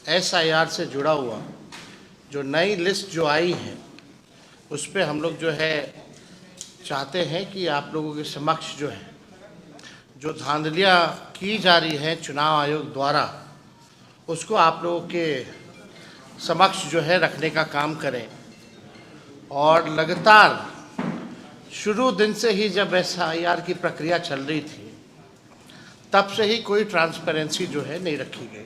SIR से जुड़ा हुआ जो नई लिस्ट जो आई है उस पे हम लोग जो है चाहते हैं कि आप लोगों के समक्ष जो है जो धांधलियाँ की जा रही हैं चुनाव आयोग द्वारा उसको आप लोगों के समक्ष जो है रखने का काम करें। और लगातार शुरू दिन से ही जब एसआईआर की प्रक्रिया चल रही थी तब से ही कोई ट्रांसपेरेंसी जो है नहीं रखी गई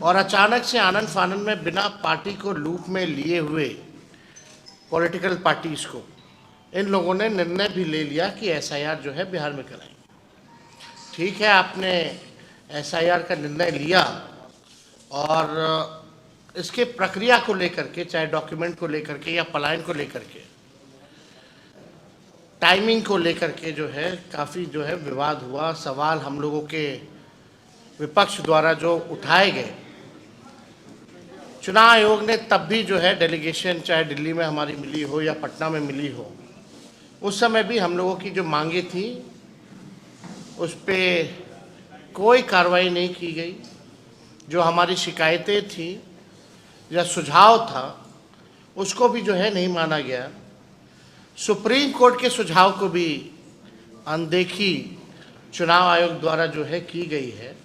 और अचानक से आनन फानन में बिना पार्टी को लूप में लिए हुए पॉलिटिकल पार्टीज़ को इन लोगों ने निर्णय भी ले लिया कि एसआईआर जो है बिहार में कराएंगे। ठीक है, आपने एसआईआर का निर्णय लिया और इसके प्रक्रिया को लेकर के, चाहे डॉक्यूमेंट को लेकर के या पलायन को लेकर के, टाइमिंग को लेकर के जो है काफ़ी जो है विवाद हुआ। सवाल हम लोगों के विपक्ष द्वारा जो उठाए गए, चुनाव आयोग ने तब भी जो है डेलीगेशन चाहे दिल्ली में हमारी मिली हो या पटना में मिली हो, उस समय भी हम लोगों की जो मांगे थी उस पर कोई कार्रवाई नहीं की गई। जो हमारी शिकायतें थी या सुझाव था उसको भी जो है नहीं माना गया। सुप्रीम कोर्ट के सुझाव को भी अनदेखी चुनाव आयोग द्वारा जो है की गई है।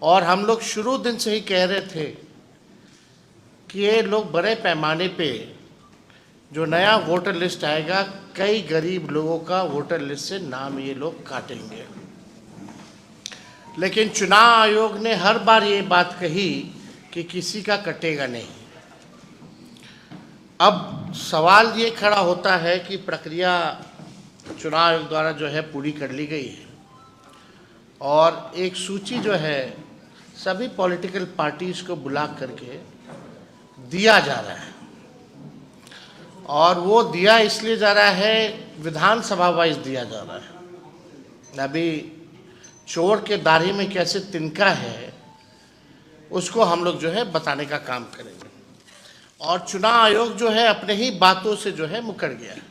और हम लोग शुरू दिन से ही कह रहे थे कि ये लोग बड़े पैमाने पे जो नया वोटर लिस्ट आएगा, कई गरीब लोगों का वोटर लिस्ट से नाम ये लोग काटेंगे। लेकिन चुनाव आयोग ने हर बार ये बात कही कि किसी का कटेगा नहीं। अब सवाल ये खड़ा होता है कि प्रक्रिया चुनाव आयोग द्वारा जो है पूरी कर ली गई है और एक सूची जो है सभी पॉलिटिकल पार्टीज़ को बुला करके दिया जा रहा है। और वो दिया इसलिए जा रहा है, विधानसभा वाइज दिया जा रहा है। अभी चोर के दाढ़ी में कैसे तिनका है उसको हम लोग जो है बताने का काम करेंगे। और चुनाव आयोग जो है अपने ही बातों से जो है मुकर गया है।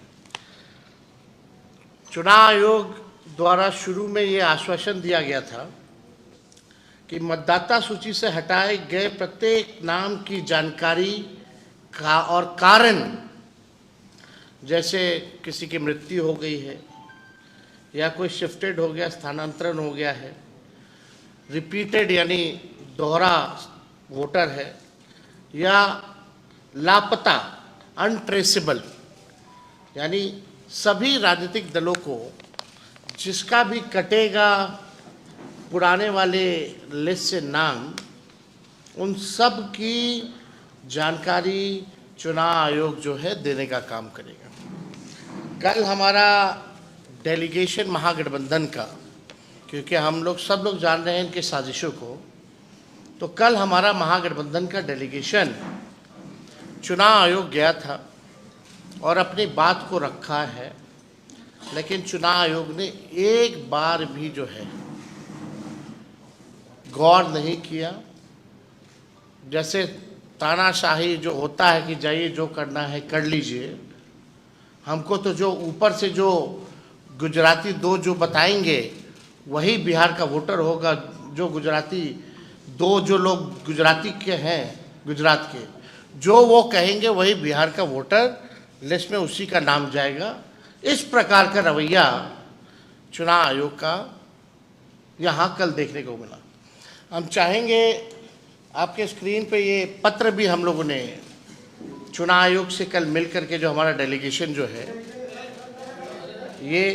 चुनाव आयोग द्वारा शुरू में ये आश्वासन दिया गया था कि मतदाता सूची से हटाए गए प्रत्येक नाम की जानकारी का और कारण, जैसे किसी की मृत्यु हो गई है या कोई शिफ्टेड हो गया, स्थानांतरण हो गया है, रिपीटेड यानी दोहरा वोटर है, या लापता अनट्रेसेबल, यानी सभी राजनीतिक दलों को जिसका भी कटेगा पुराने वाले लिस्ट से नाम, उन सब की जानकारी चुनाव आयोग जो है देने का काम करेगा। कल हमारा डेलीगेशन महागठबंधन का, क्योंकि हम लोग सब लोग जान रहे हैं इनके साजिशों को, तो कल हमारा महागठबंधन का डेलीगेशन चुनाव आयोग गया था और अपनी बात को रखा है। लेकिन चुनाव आयोग ने एक बार भी जो है गौर नहीं किया। जैसे तानाशाही जो होता है कि जाइए जो करना है कर लीजिए, हमको तो जो ऊपर से जो गुजराती दो जो बताएंगे वही बिहार का वोटर होगा। जो गुजराती दो जो लोग गुजराती के हैं, गुजरात के, जो वो कहेंगे वही बिहार का वोटर लिस्ट में उसी का नाम जाएगा। इस प्रकार का रवैया चुनाव आयोग का यहाँ कल देखने को मिला। हम चाहेंगे आपके स्क्रीन पे ये पत्र भी हम लोगों ने चुनाव आयोग से कल मिल करके जो हमारा डेलीगेशन जो है ये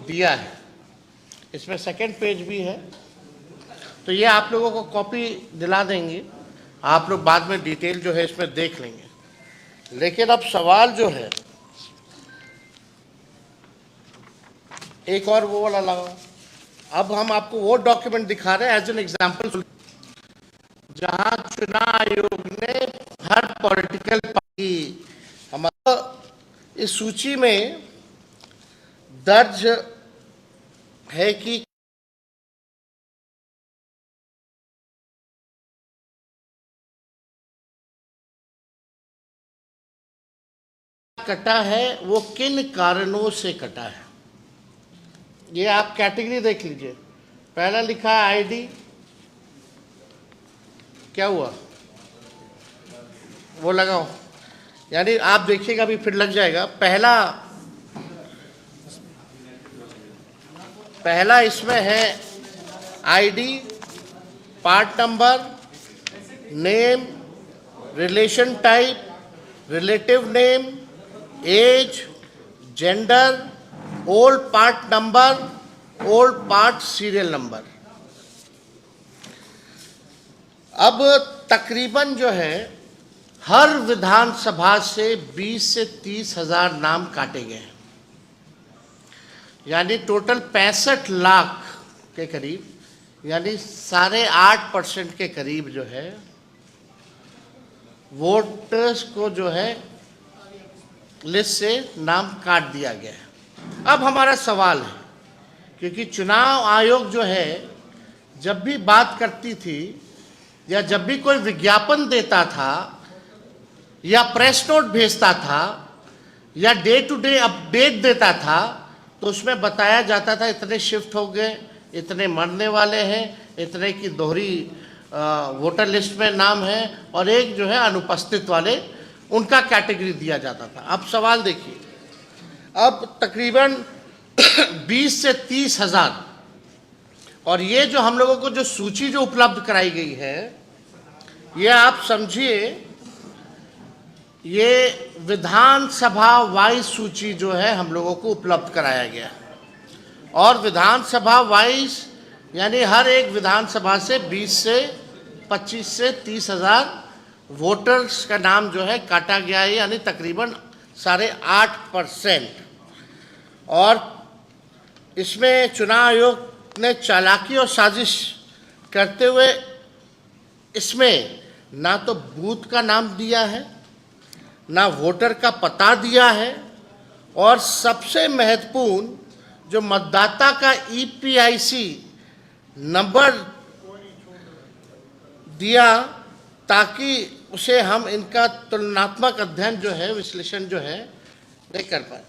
दिया है, इसमें सेकंड पेज भी है, तो ये आप लोगों को कॉपी दिला देंगे, आप लोग बाद में डिटेल जो है इसमें देख लेंगे। लेकिन अब सवाल जो है एक और वो वाला लगा। अब हम आपको वो डॉक्यूमेंट दिखा रहे हैं एज एन एग्जाम्पल, जहां चुनाव आयोग ने हर पॉलिटिकल पार्टी हमारा इस सूची में दर्ज है कि कटा है, वो किन कारणों से कटा है। ये आप कैटेगरी देख लीजिए। पहला लिखा है आईडी क्या हुआ, वो लगाओ, यानी आप देखिएगा अभी फिर लग जाएगा। पहला इसमें है ID, part number, name, relation type, relative name, age, gender, old part number, old part serial number. अब तकरीबन जो है हर विधानसभा से 20 से 30 हजार नाम काटे गए, यानी टोटल 65 लाख के करीब, यानी 8.5% के करीब जो है वोटर्स को जो है लिस्ट से नाम काट दिया गया है। अब हमारा सवाल है, क्योंकि चुनाव आयोग जो है जब भी बात करती थी या जब भी कोई विज्ञापन देता था या प्रेस नोट भेजता था या डे टू डे अपडेट देता था, तो उसमें बताया जाता था इतने शिफ्ट हो गए, इतने मरने वाले हैं, इतने की दोहरी वोटर लिस्ट में नाम है, और एक जो है अनुपस्थित वाले, उनका कैटेगरी दिया जाता था। अब सवाल देखिए, अब तकरीबन 20 से 30 हजार, और ये जो हम लोगों को जो सूची जो उपलब्ध कराई गई है, ये आप समझिए ये विधानसभा वाइज सूची जो है हम लोगों को उपलब्ध कराया गया, और विधानसभा वाइज यानी हर एक विधानसभा से 20 से 25 से 30 हजार वोटर्स का नाम जो है काटा गया है, यानी तकरीबन 8.5%। और इसमें चुनाव आयोग ने चालाकी और साजिश करते हुए इसमें ना तो बूथ का नाम दिया है, ना वोटर का पता दिया है, और सबसे महत्वपूर्ण जो मतदाता का ईपीआईसी नंबर दिया, ताकि उसे हम इनका तुलनात्मक अध्ययन जो है, विश्लेषण जो है नहीं कर पाए।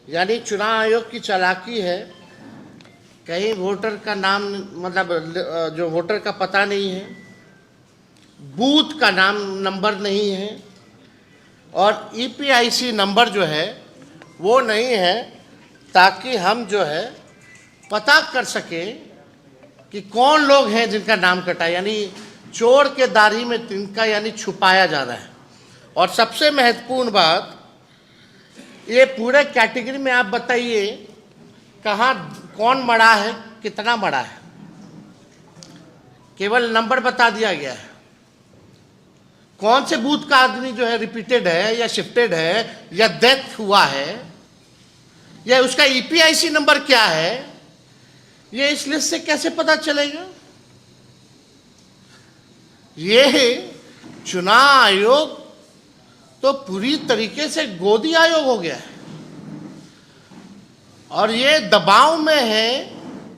यानी चुनाव आयोग की चालाकी है, कहीं वोटर का नाम मतलब जो वोटर का पता नहीं है, बूथ का नाम नंबर नहीं है, और ईपीआईसी नंबर जो है वो नहीं है, ताकि हम जो है पता कर सकें कि कौन लोग हैं जिनका नाम कटा, यानी चोर के दाढ़ी में तिनका, यानी छुपाया जा रहा है। और सबसे महत्वपूर्ण बात, ये पूरे कैटेगरी में आप बताइए कहाँ कौन मरा है, कितना मरा है, केवल नंबर बता दिया गया है। कौन से बूथ का आदमी जो है रिपीटेड है या शिफ्टेड है या डेथ हुआ है, या उसका ईपीआईसी नंबर क्या है, ये इस लिस्ट से कैसे पता चलेगा? ये चुनाव आयोग तो पूरी तरीके से गोदी आयोग हो गया है, और ये दबाव में है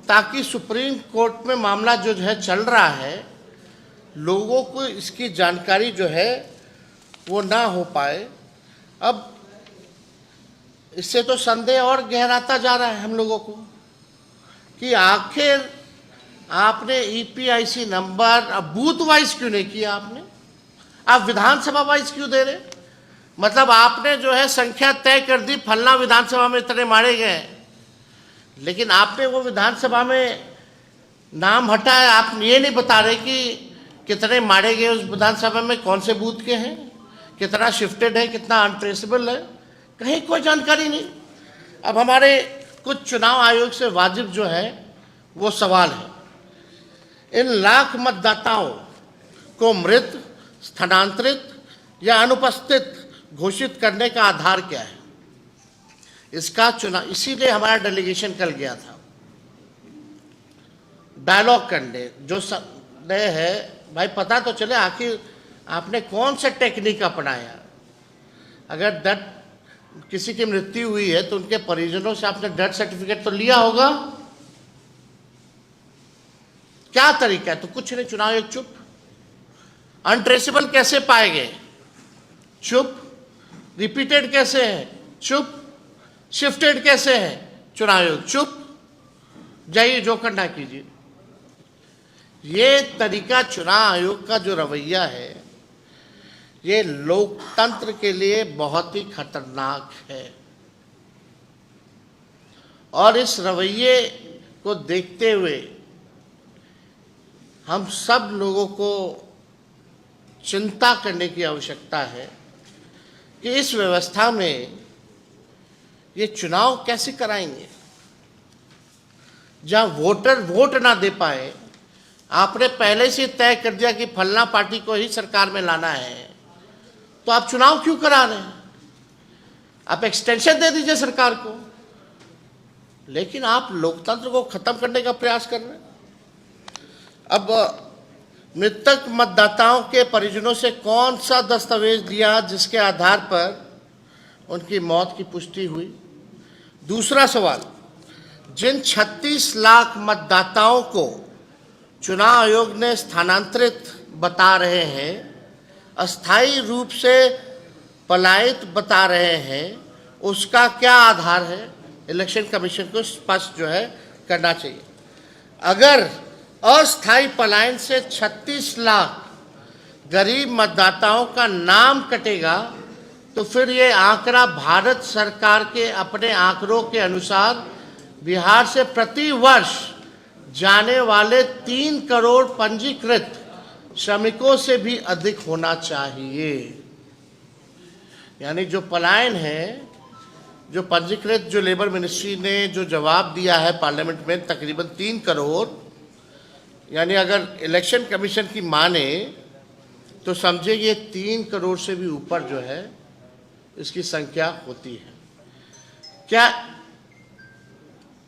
ताकि सुप्रीम कोर्ट में मामला जो है चल रहा है, लोगों को इसकी जानकारी जो है वो ना हो पाए। अब इससे तो संदेह और गहराता जा रहा है हम लोगों को कि आखिर आपने ईपीआईसी नंबर अब बूथ वाइज क्यों नहीं किया, आपने आप विधानसभा वाइज क्यों दे रहे? मतलब आपने जो है संख्या तय कर दी, फलना विधानसभा में इतने मारे गए, लेकिन आपने वो विधानसभा में नाम हटाया, आप ये नहीं बता रहे कि कितने मारे गए उस विधानसभा में, कौन से बूथ के हैं, कितना शिफ्टेड है, कितना अनट्रेसेबल है, कहीं कोई जानकारी नहीं। अब हमारे कुछ चुनाव आयोग से वाजिब जो है वो सवाल है, इन लाख मतदाताओं को मृत, स्थानांतरित या अनुपस्थित घोषित करने का आधार क्या है? इसका चुनाव, इसीलिए हमारा डेलीगेशन कल गया था डायलॉग करने, जो संदेह है भाई पता तो चले आखिर आपने कौन सा टेक्निक अपनाया। अगर डेथ किसी की मृत्यु हुई है तो उनके परिजनों से आपने डेथ सर्टिफिकेट तो लिया होगा, क्या तरीका है? तो कुछ नहीं, चुनाव आयोग चुप। अनट्रेसेबल कैसे पाए गए? चुप। रिपीटेड कैसे है? चुप। शिफ्टेड कैसे है? चुनाव आयोग चुप। जाइए जो करना कीजिए। ये तरीका चुनाव आयोग का जो रवैया है, ये लोकतंत्र के लिए बहुत ही खतरनाक है। और इस रवैये को देखते हुए हम सब लोगों को चिंता करने की आवश्यकता है कि इस व्यवस्था में ये चुनाव कैसे कराएंगे, जहां वोटर वोट ना दे पाए। आपने पहले से तय कर दिया कि फलना पार्टी को ही सरकार में लाना है, तो आप चुनाव क्यों करा रहे हैं? आप एक्सटेंशन दे दीजिए सरकार को, लेकिन आप लोकतंत्र को खत्म करने का प्रयास कर रहे हैं। अब मृतक मतदाताओं के परिजनों से कौन सा दस्तावेज दिया जिसके आधार पर उनकी मौत की पुष्टि हुई? दूसरा सवाल, जिन 36 लाख मतदाताओं को चुनाव आयोग ने स्थानांतरित बता रहे हैं, अस्थायी रूप से पलायित बता रहे हैं, उसका क्या आधार है? इलेक्शन कमीशन को स्पष्ट जो है करना चाहिए। अगर अस्थायी पलायन से 36 लाख गरीब मतदाताओं का नाम कटेगा, तो फिर ये आंकड़ा भारत सरकार के अपने आंकड़ों के अनुसार बिहार से प्रति वर्ष जाने वाले 3 करोड़ पंजीकृत श्रमिकों से भी अधिक होना चाहिए। यानी जो पलायन है, जो पंजीकृत, जो लेबर मिनिस्ट्री ने जो जवाब दिया है पार्लियामेंट में, तकरीबन 3 करोड़, यानी अगर इलेक्शन कमीशन की माने तो समझे ये 3 करोड़ से भी ऊपर जो है इसकी संख्या होती है। क्या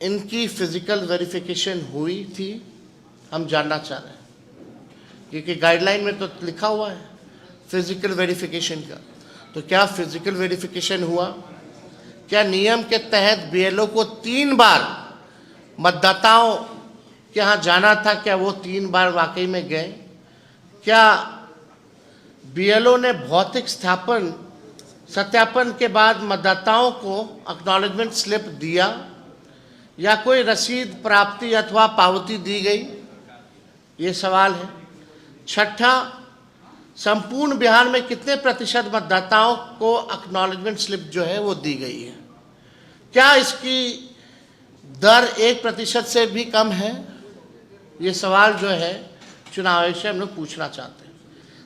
इनकी फिजिकल वेरिफिकेशन हुई थी? हम जानना चाह रहे हैं, क्योंकि गाइडलाइन में तो लिखा हुआ है फिजिकल वेरिफिकेशन का। तो क्या फिजिकल वेरिफिकेशन हुआ? क्या नियम के तहत बीएलओ को 3 बार मतदाताओं के यहाँ जाना था? क्या वो 3 बार वाकई में गए? क्या बीएलओ ने भौतिक सत्यापन के बाद मतदाताओं को एक्नॉलेजमेंट स्लिप दिया, या कोई रसीद प्राप्ति अथवा पावती दी गई? ये सवाल है। छठा, संपूर्ण बिहार में कितने प्रतिशत मतदाताओं को एक्नॉलेजमेंट स्लिप जो है वो दी गई है? क्या इसकी दर 1% से भी कम है? ये सवाल जो है चुनाव आयोग से हम लोग पूछना चाहते हैं।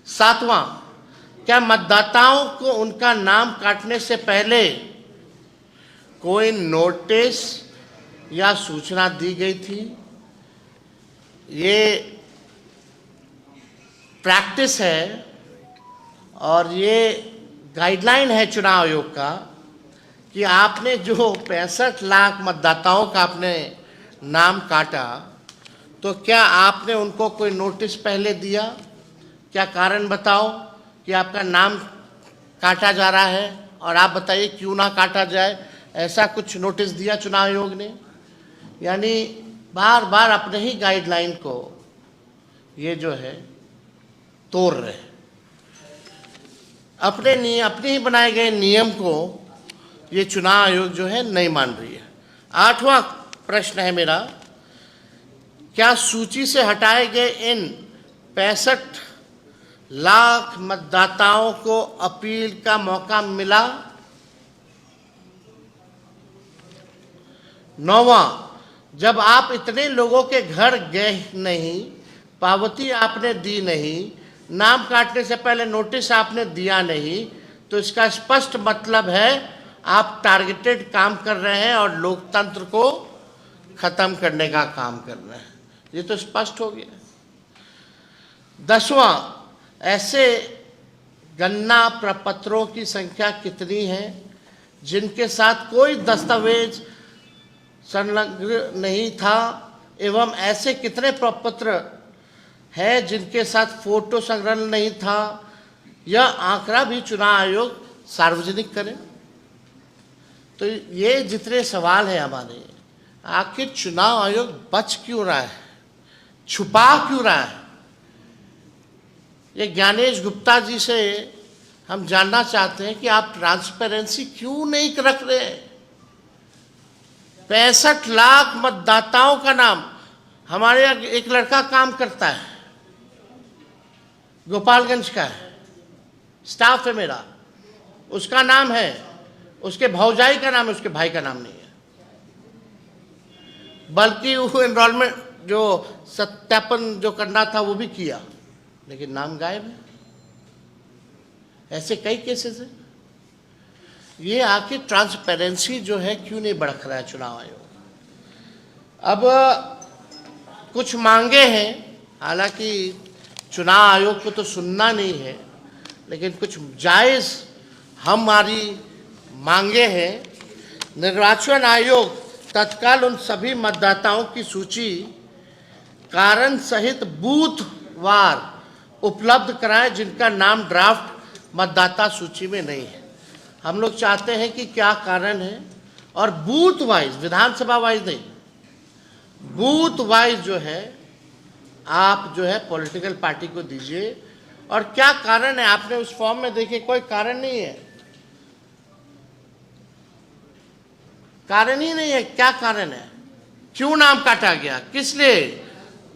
7वां, क्या मतदाताओं को उनका नाम काटने से पहले कोई नोटिस या सूचना दी गई थी? ये प्रैक्टिस है और ये गाइडलाइन है चुनाव आयोग का कि आपने जो 65 लाख मतदाताओं का आपने नाम काटा, तो क्या आपने उनको कोई नोटिस पहले दिया? क्या कारण बताओ कि आपका नाम काटा जा रहा है, और आप बताइए क्यों ना काटा जाए। ऐसा कुछ नोटिस दिया चुनाव आयोग ने? यानी बार बार अपने ही गाइडलाइन को ये जो है तोड़ रहे हैं। अपने ही बनाए गए नियम को ये चुनाव आयोग जो है नहीं मान रही है। 8वां प्रश्न है मेरा, क्या सूची से हटाए गए इन 65 लाख मतदाताओं को अपील का मौका मिला? 9वां, जब आप इतने लोगों के घर गए नहीं, पावती आपने दी नहीं, नाम काटने से पहले नोटिस आपने दिया नहीं, तो इसका स्पष्ट मतलब है आप टारगेटेड काम कर रहे हैं और लोकतंत्र को खत्म करने का काम कर रहे हैं। ये तो स्पष्ट हो गया। 10वां, ऐसे गणना प्रपत्रों की संख्या कितनी है जिनके साथ कोई दस्तावेज संलग्न नहीं था, एवं ऐसे कितने प्रपत्र है जिनके साथ फोटो संलग्न नहीं था? यह आंकड़ा भी चुनाव आयोग सार्वजनिक करे। तो ये जितने सवाल हैं हमारे, आखिर चुनाव आयोग बच क्यों रहा है, छुपा क्यों रहा है? ये ज्ञानेश गुप्ता जी से हम जानना चाहते हैं कि आप ट्रांसपेरेंसी क्यों नहीं रख रहे हैं? 65 लाख मतदाताओं का नाम, हमारे यहाँ एक लड़का काम करता है, गोपालगंज का है, स्टाफ है मेरा, उसका नाम है, उसके भौजाई का नाम है, उसके भाई का नाम नहीं है। बल्कि वो एनरोलमेंट जो सत्यापन जो करना था वो भी किया, लेकिन नाम गायब है। ऐसे कई केसेस हैं। ये आके ट्रांसपेरेंसी जो है क्यों नहीं बढ़ रहा है चुनाव आयोग? अब कुछ मांगे हैं, हालांकि चुनाव आयोग को तो सुनना नहीं है, लेकिन कुछ जायज़ हमारी मांगे हैं। निर्वाचन आयोग तत्काल उन सभी मतदाताओं की सूची कारण सहित बूथवार उपलब्ध कराए जिनका नाम ड्राफ्ट मतदाता सूची में नहीं है। हम लोग चाहते हैं कि क्या कारण है, और बूथ वाइज, विधानसभा वाइज नहीं, बूथ वाइज जो है आप जो है पॉलिटिकल पार्टी को दीजिए। और क्या कारण है, आपने उस फॉर्म में देखिए, कोई कारण नहीं है, कारण ही नहीं है। क्या कारण है, क्यों नाम काटा गया, किस लिए?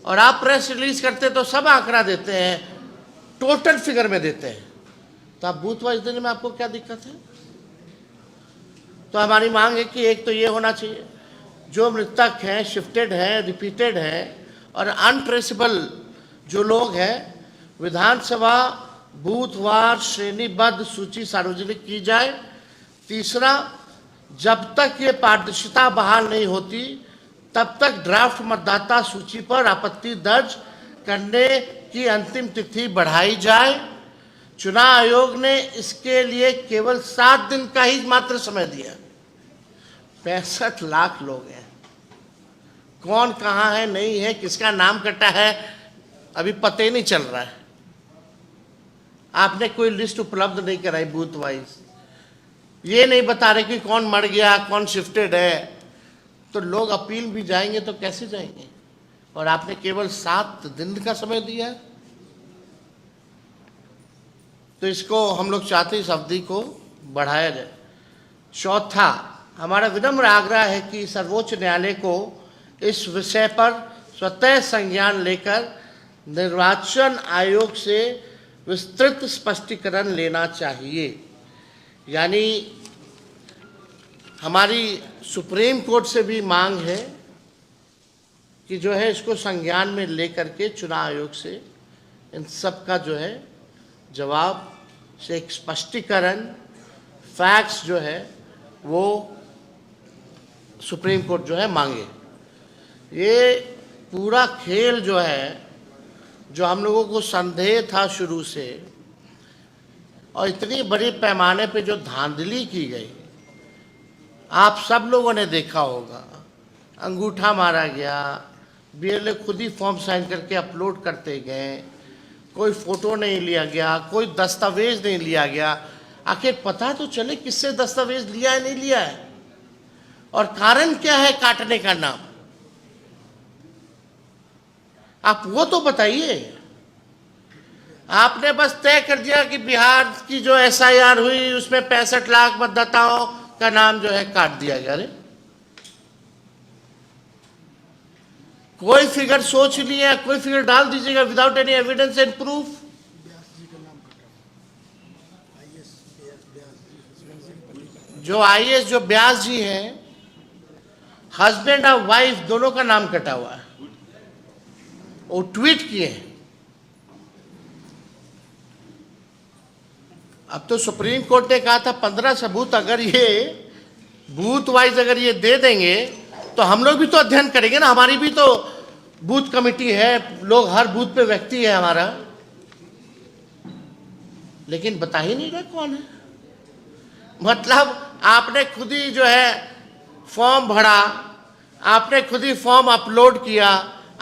और आप प्रेस रिलीज करते तो सब आंकड़ा देते हैं, टोटल फिगर में देते हैं, तो आप बूथ वाइज देने में आपको क्या दिक्कत है? तो हमारी मांग है कि एक तो ये होना चाहिए, जो मृतक हैं, शिफ्टेड हैं, रिपीटेड हैं और अनट्रेसेबल जो लोग हैं, विधानसभा बूथवार श्रेणीबद्ध सूची सार्वजनिक की जाए। तीसरा, जब तक ये पारदर्शिता बहाल नहीं होती तब तक ड्राफ्ट मतदाता सूची पर आपत्ति दर्ज करने की अंतिम तिथि बढ़ाई जाए। चुनाव आयोग ने इसके लिए केवल 7 दिन का ही मात्र समय दिया। 65 लाख लोग हैं, कौन कहाँ है, नहीं है, किसका नाम कटा है, अभी पता ही नहीं चल रहा है। आपने कोई लिस्ट उपलब्ध नहीं कराई बूथ वाइज, ये नहीं बता रहे कि कौन मर गया, कौन शिफ्टेड है, तो लोग अपील भी जाएंगे तो कैसे जाएंगे? और आपने केवल 7 दिन का समय दिया है। तो इसको हम लोग चाहते हैं इस अवधि को बढ़ाया जाए। चौथा, हमारा विनम्र आग्रह है कि सर्वोच्च न्यायालय को इस विषय पर स्वतः संज्ञान लेकर निर्वाचन आयोग से विस्तृत स्पष्टीकरण लेना चाहिए। यानी हमारी सुप्रीम कोर्ट से भी मांग है कि जो है इसको संज्ञान में लेकर के चुनाव आयोग से इन सब का जो है जवाब से एक स्पष्टीकरण, फैक्ट्स जो है वो सुप्रीम कोर्ट जो है मांगे। ये पूरा खेल जो है, जो हम लोगों को संदेह था शुरू से, और इतनी बड़ी पैमाने पे जो धांधली की गई, आप सब लोगों ने देखा होगा। अंगूठा मारा गया, बीएलओ खुद ही फॉर्म साइन करके अपलोड करते गए, कोई फोटो नहीं लिया गया, कोई दस्तावेज नहीं लिया गया। आखिर पता तो चले किससे दस्तावेज लिया है, नहीं लिया है, और कारण क्या है काटने का नाम, आप वो तो बताइए। आपने बस तय कर दिया कि बिहार की जो एसआईआर हुई उसमें 65 लाख मतदाताओं का नाम जो है काट दिया गया। अरे कोई फिगर सोच लिया, कोई फिगर डाल दीजिएगा without any evidence and proof. जो आईएएस जो व्यास जी हैं, हस्बैंड और वाइफ दोनों का नाम कटा हुआ है, वो ट्वीट किए हैं। अब तो सुप्रीम कोर्ट ने कहा था 15 सबूत अगर ये बूथ वाइज अगर ये दे देंगे तो हम लोग भी तो अध्ययन करेंगे ना, हमारी भी तो बूथ कमेटी है, लोग हर बूथ पे व्यक्ति है हमारा, लेकिन बता ही नहीं रहे कौन है। मतलब आपने खुद ही जो है फॉर्म भरा, आपने खुद ही फॉर्म अपलोड किया,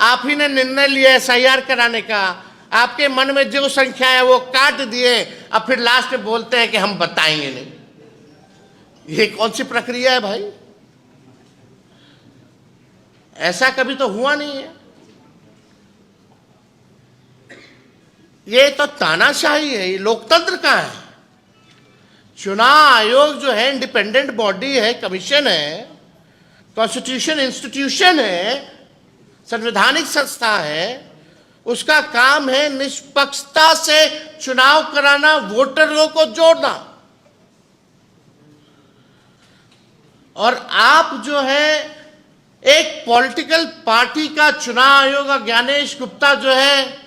आप ही ने निर्णय लिया एसआईआर कराने का, आपके मन में जो संख्या है वो काट दिए, अब फिर लास्ट में बोलते हैं कि हम बताएंगे नहीं। ये कौन सी प्रक्रिया है भाई? ऐसा कभी तो हुआ नहीं है। ये तो तानाशाही है, ये लोकतंत्र का है। चुनाव आयोग जो है इंडिपेंडेंट बॉडी है, कमीशन है, कॉन्स्टिट्यूशन इंस्टीट्यूशन है, संवैधानिक संस्था है, उसका काम है निष्पक्षता से चुनाव कराना, वोटरों को जोड़ना। और आप जो है एक पॉलिटिकल पार्टी का चुनाव आयोग, ज्ञानेश गुप्ता जो है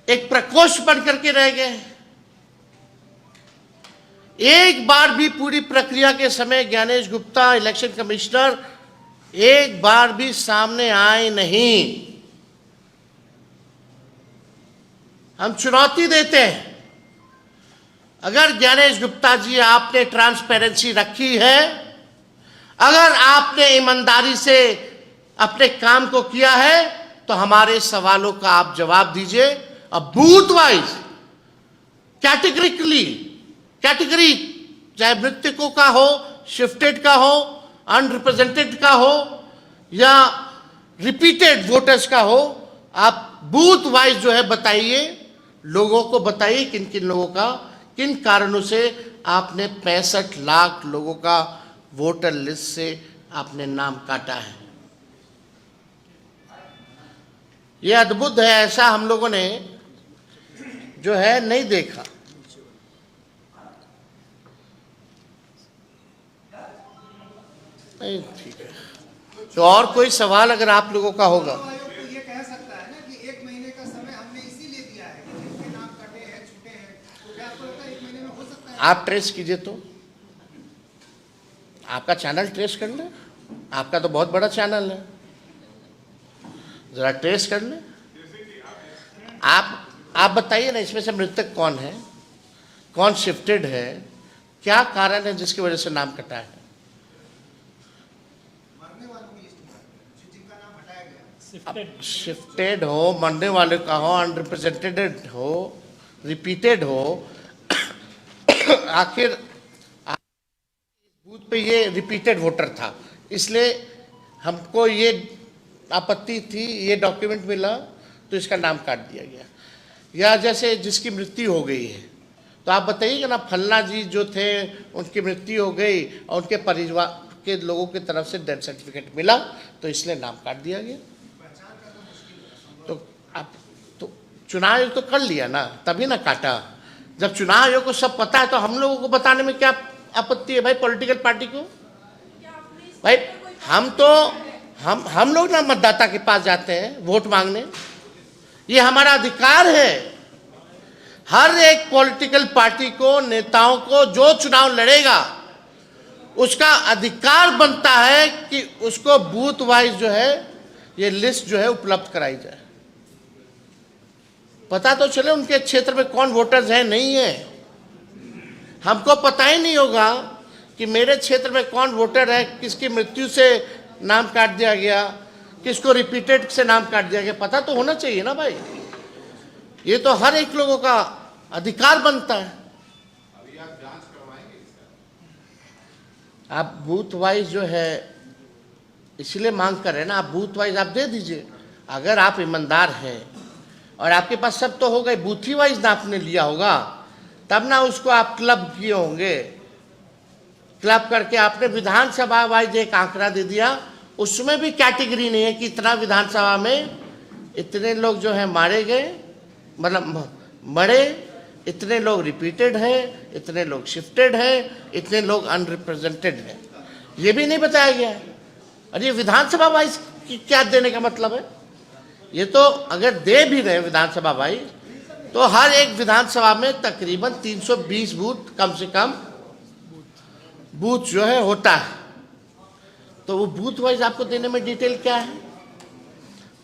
एक प्रकोष्ठ बन करके रह गए। एक बार भी पूरी प्रक्रिया के समय ज्ञानेश गुप्ता इलेक्शन कमिश्नर एक बार भी सामने आए नहीं। हम चुनौती देते हैं, अगर ज्ञानेश गुप्ता जी आपने ट्रांसपेरेंसी रखी है, अगर आपने ईमानदारी से अपने काम को किया है, तो हमारे सवालों का आप जवाब दीजिए। अब बूथ वाइज कैटेगरी, चाहे मृतकों का हो, शिफ्टेड का हो, अनरिप्रेजेंटेड का हो या रिपीटेड वोटर्स का हो, आप बूथ वाइज जो है बताइए, लोगों को बताइए किन किन लोगों का, किन कारणों से आपने 65 लाख लोगों का वोटर लिस्ट से आपने नाम काटा है। यह अद्भुत है, ऐसा हम लोगों ने जो है नहीं देखा। नहीं, ठीक है। तो और कोई सवाल अगर आप लोगों का होगा? ये कह सकता है ना कि 1 महीने का समय हमने इसीलिए दिया है कि जिनके नाम कटे हैं, छूटे हैं, तो क्या आपको लगता है 1 महीने में हो सकता है? आप ट्रेस कीजिए, तो आपका चैनल ट्रेस कर ले, आपका तो बहुत बड़ा चैनल है, जरा ट्रेस कर ले। आप बताइए ना, इसमें से मृतक कौन है, कौन शिफ्टेड है, क्या कारण है जिसकी वजह से नाम कटा है? शिफ्टेड हो, मरने वाले का हो, अनरिप्रेजेंटेड हो, रिपीटेड हो, आखिर बूथ पे ये रिपीटेड वोटर था, इसलिए हमको ये आपत्ति थी, ये डॉक्यूमेंट मिला तो इसका नाम काट दिया गया। या जैसे जिसकी मृत्यु हो गई है, तो आप बताइएगा ना, फलना जी जो थे उनकी मृत्यु हो गई और उनके परिवार के लोगों की तरफ से डेथ सर्टिफिकेट मिला, तो इसलिए नाम काट दिया गया। तो आप तो चुनाव आयोग तो कर लिया ना, तभी ना काटा। जब चुनाव आयोग को सब पता है तो हम लोगों को बताने में क्या आपत्ति है भाई? पॉलिटिकल पार्टी को भाई, हम लोग ना मतदाता के पास जाते हैं वोट मांगने, ये हमारा अधिकार है। हर एक पॉलिटिकल पार्टी को, नेताओं को, जो चुनाव लड़ेगा उसका अधिकार बनता है कि उसको बूथ वाइज जो है ये लिस्ट जो है उपलब्ध कराई जाए, पता तो चले उनके क्षेत्र में कौन वोटर्स हैं, नहीं है। हमको पता ही नहीं होगा कि मेरे क्षेत्र में कौन वोटर है, किसकी मृत्यु से नाम काट दिया गया, किसको रिपीटेड से नाम काट दिया गया, पता तो होना चाहिए ना भाई। ये तो हर एक लोगों का अधिकार बनता है। अभी आप जांच करवाएंगे इसका? आप बूथ वाइज जो है इसलिए मांग कर रहे हैं ना, आप बूथ वाइज आप दे दीजिए। अगर आप ईमानदार हैं और आपके पास सब तो हो गए, बूथ ही वाइज ना आपने लिया होगा, तब ना उसको आप क्लब किए होंगे। क्लब करके आपने विधानसभा वाइज एक आंकड़ा दे दिया, उसमें भी कैटेगरी नहीं है कि इतना विधानसभा में इतने लोग जो है मारे गए, मतलब मरे, इतने लोग रिपीटेड हैं, इतने लोग शिफ्टेड हैं, इतने लोग अनरिप्रेजेंटेड हैं, ये भी नहीं बताया गया है। और ये विधानसभा वाइज क्या देने का मतलब है? ये तो अगर दे भी रहे विधानसभा वाइज, तो हर एक विधानसभा में तकरीबन 320 बूथ कम से कम बूथ जो है होता है। तो वो बूथ वाइज आपको देने में डिटेल क्या है?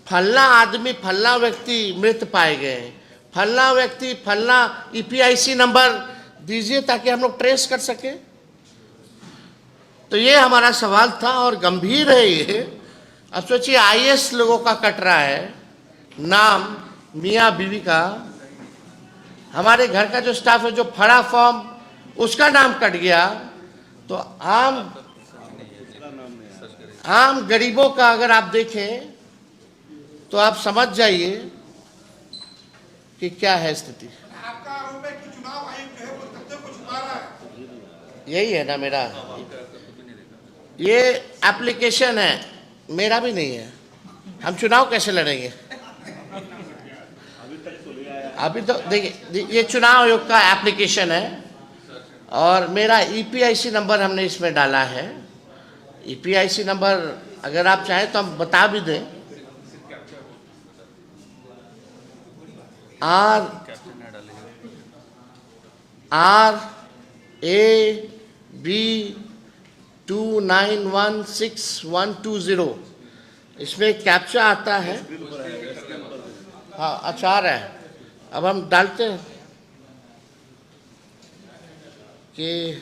फलना आदमी, फलना व्यक्ति मृत पाए गए, फलना व्यक्ति, फलना EPIC नंबर दीजिए ताकि हम लोग ट्रेस कर सके। तो ये हमारा सवाल था और गंभीर है ये। अब सोचिए IAS लोगों का कट रहा है नाम, मियाँ बीवी का, हमारे घर का जो स्टाफ है जो फड़ा फॉर्म उसका नाम कट गया, तो आम गरीबों का अगर आप देखें तो आप समझ जाइए कि क्या है स्थिति। आपका आरोप है कि चुनाव आयोग जो है वो तथ्य को छुपा रहा है। यही है ना मेरा, ये एप्लीकेशन है मेरा भी नहीं है, हम चुनाव कैसे लड़ेंगे? अभी तो देखिए, ये चुनाव आयोग का एप्लीकेशन है और मेरा ईपीआईसी नंबर हमने इसमें डाला है। ईपीआईसी नंबर अगर आप चाहें तो हम बता भी दें। RAB29162120, इसमें कैप्चा आता है। हाँ, अच्छा आ रहा है। अब हम डालते हैं कि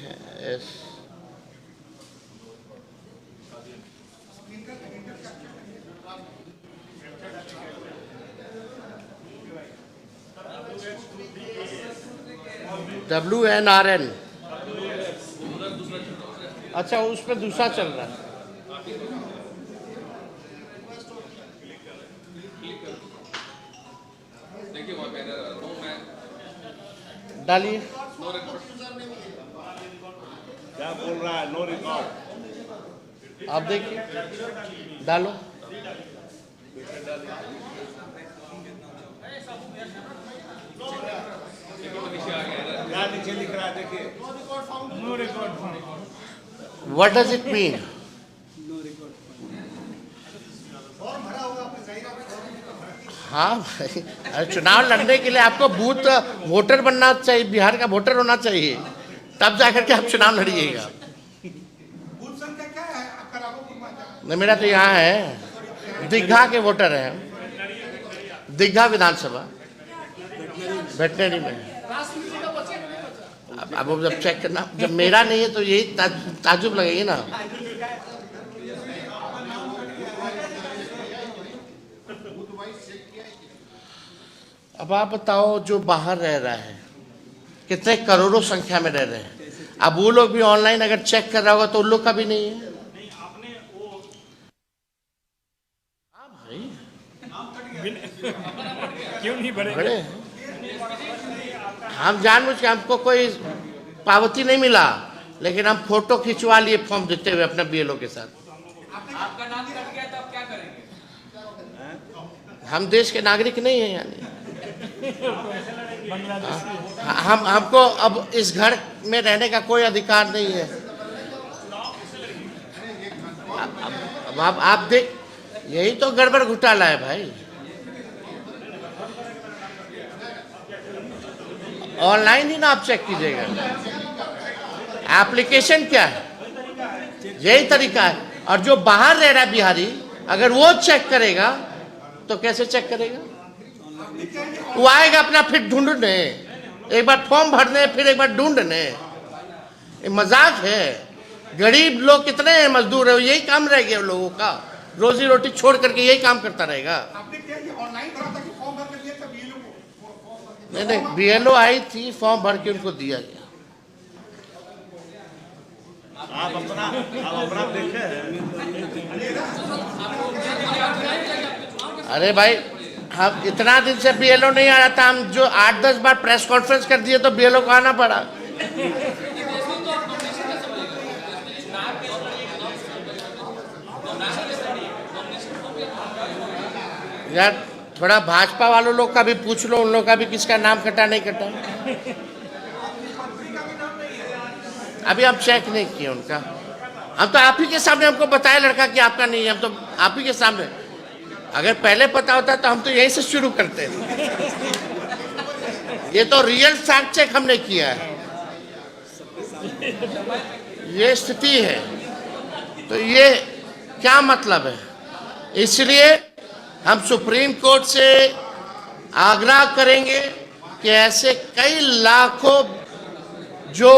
WNRN। अच्छा, उसमें दूसरा चल रहा है। डालिए। क्या बोल रहा है? No record. आप देखिए, डालो। क्या नीचे लिख रहा है? देखिए, no record. What does it mean? हाँ भाई, अरे चुनाव लड़ने के लिए आपको बूथ वोटर बनना चाहिए, बिहार का वोटर होना चाहिए, तब जाकर के आप चुनाव लड़िएगा। बूथ संख्या क्या है आपका? राघोपुर में नहीं, मेरा तो यहाँ है, दीघा के वोटर हैं, दीघा विधानसभा वेटनरी में। अब जब चेक करना, जब मेरा नहीं है तो यही ताजुब लगेगी ना। अब आप बताओ, जो बाहर रह रहा है, कितने करोड़ों संख्या में रह रहे हैं, अब वो लोग भी ऑनलाइन अगर चेक कर रहा होगा तो उन लोग का भी नहीं है। हाँ भाई, क्यों नहीं बड़े बड़े हैं। हम जानबूझ के, हमको कोई पावती नहीं मिला, लेकिन हम फोटो खिंचवा लिए फॉर्म देते हुए अपने बीएलओ के साथ। आपका नाम कट गया तो आप क्या करेंगे? हम देश के नागरिक नहीं हैं, यानी हमको अब इस घर में रहने का कोई अधिकार नहीं है। अब आप देख, यही तो गड़बड़ घोटाला है भाई। ऑनलाइन ही ना आप चेक कीजिएगा, एप्लीकेशन क्या है, यही तरीका है। और जो बाहर रह रहा है बिहारी, अगर वो चेक करेगा तो कैसे चेक करेगा? वो आएगा अपना फिर ढूंढने, एक बार फॉर्म भरने, फिर एक बार ढूंढने। ये मजाक है। गरीब लोग कितने हैं, मजदूर है, यही काम रह गया लोगों का, रोजी रोटी छोड़ करके यही काम करता रहेगा। आपने क्या ये ऑनलाइन करा था कि फॉर्म भर के दिया था बीएलओ को? नहीं, बीएलओ आई थी, फॉर्म भर के उनको दिया गया। आप अपना देखे हैं? अरे भाई, हम इतना दिन से बीएलओ नहीं आ रहा था, हम जो 8-10 बार प्रेस कॉन्फ्रेंस कर दिए तो बीएलओ को आना पड़ा। यार, थोड़ा भाजपा वालों लोग का भी पूछ लो, उन लोग का भी किसका नाम कटा नहीं कटा। अभी हम चेक नहीं किए उनका। हम तो आप ही के सामने हमको बताया लड़का कि आपका नहीं है, हम तो आप ही के सामने। अगर पहले पता होता तो हम तो यहीं से शुरू करते। ये तो रियल फैक्ट चेक हमने किया है, ये स्थिति है। तो ये क्या मतलब है? इसलिए हम सुप्रीम कोर्ट से आग्रह करेंगे कि ऐसे कई लाखों जो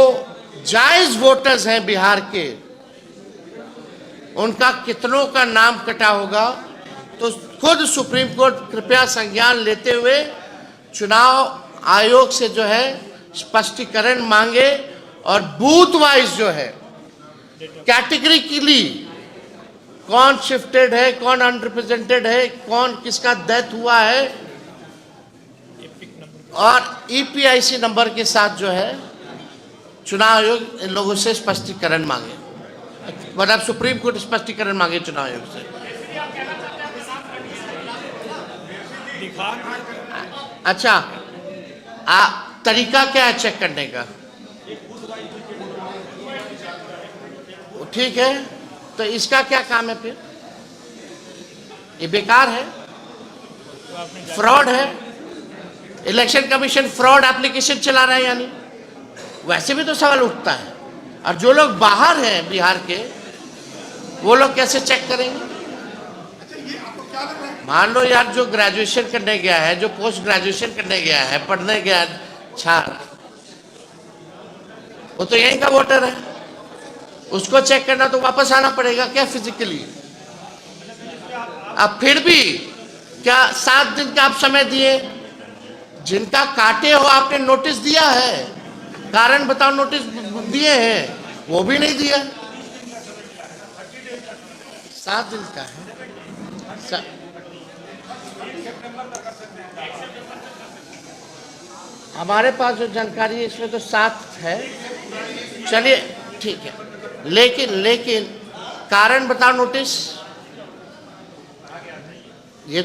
जायज वोटर्स हैं बिहार के, उनका कितनों का नाम कटा होगा, तो खुद सुप्रीम कोर्ट कृपया संज्ञान लेते हुए चुनाव आयोग से जो है स्पष्टीकरण मांगे और बूथ वाइज जो है कैटेगरिकली कौन शिफ्टेड है, कौन अनरिप्रेजेंटेड है, कौन किसका डेथ हुआ है, और ईपीआईसी नंबर के साथ जो है चुनाव आयोग इन लोगों से स्पष्टीकरण मांगे, मतलब सुप्रीम कोर्ट स्पष्टीकरण मांगे चुनाव आयोग से। दिखा अच्छा, तरीका क्या है चेक करने का? ठीक है, तो इसका क्या काम है फिर? ये बेकार है, फ्रॉड है। इलेक्शन कमीशन फ्रॉड एप्लीकेशन चला रहा है, यानी वैसे भी तो सवाल उठता है। और जो लोग बाहर हैं बिहार के, वो लोग कैसे चेक करेंगे? मान लो यार, जो ग्रेजुएशन करने गया है, जो पोस्ट ग्रेजुएशन करने गया है, पढ़ने गया है छात्र, वो तो यहीं का वोटर है, उसको चेक करना तो वापस आना पड़ेगा क्या फिजिकली? अब फिर भी क्या 7 दिन का आप समय दिए? जिनका काटे हो आपने नोटिस दिया है, कारण बताओ नोटिस दिए हैं, वो भी नहीं दिया। 7 दिन का है। हमारे पास जो जानकारी है इसमें तो 7 है। चलिए ठीक है, लेकिन कारण बताओ नोटिस, ये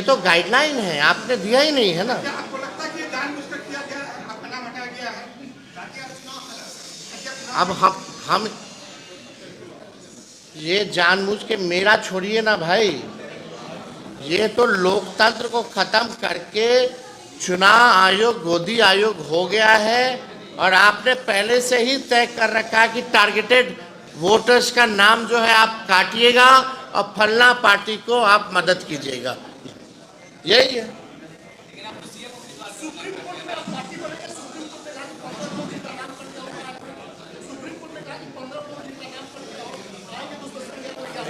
तो गाइडलाइन है, आपने दिया ही नहीं है ना। क्या आपको लगता है कि ये जानबूझकर किया गया है, आपका नाम हटाया गया है ताकि अब हम ये जानबूझ के, मेरा छोड़िए ना भाई, ये तो लोकतंत्र को खत्म करके चुनाव आयोग, गोदी आयोग हो गया है। और आपने पहले से ही तय कर रखा है कि टारगेटेड वोटर्स का नाम जो है आप काटिएगा और फलना पार्टी को आप मदद कीजिएगा, यही है।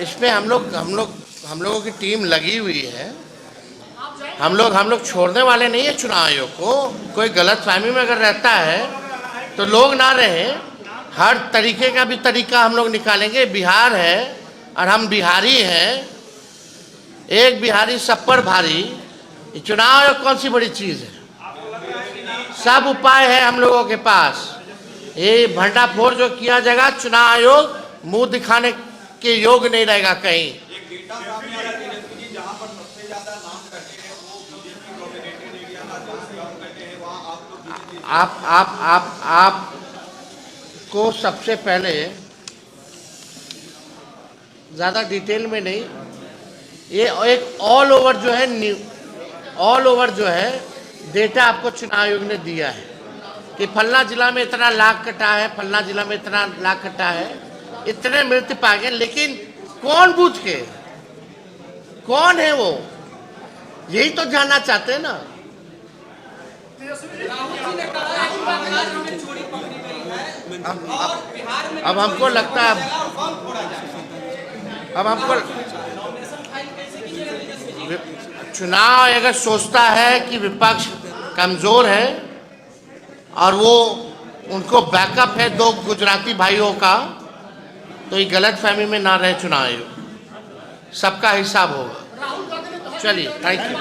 इसमें हम लोगों की टीम लगी हुई है। हम लोग छोड़ने वाले नहीं है चुनाव आयोग को। कोई गलत फहमी में अगर रहता है तो लोग ना रहे, हर तरीके का भी तरीका हम लोग निकालेंगे। बिहार है और हम बिहारी हैं, एक बिहारी सब पर भारी। ये चुनाव आयोग कौन सी बड़ी चीज है? सब उपाय है हम लोगों के पास। ये भंडाफोड़ जो किया जाएगा, चुनाव आयोग मुंह दिखाने के योग नहीं रहेगा कहीं। आप को सबसे पहले ज़्यादा डिटेल में नहीं, ये एक ऑल ओवर जो है डेटा आपको चुनाव आयोग ने दिया है कि फलना जिला में इतना लाख कटा है, फलना जिला में इतना लाख कटा है, इतने मृत्यु पाए गए। लेकिन कौन बूथ के, कौन है वो, यही तो जानना चाहते हैं ना। अब हमको लगता है, अब हमको चुनाव अगर सोचता है कि विपक्ष कमजोर है और वो उनको बैकअप है 2 गुजराती भाइयों का, तो ये गलत फहमी में ना रहे चुनाव आयोग, सबका हिसाब होगा। चलिए, थैंक यू।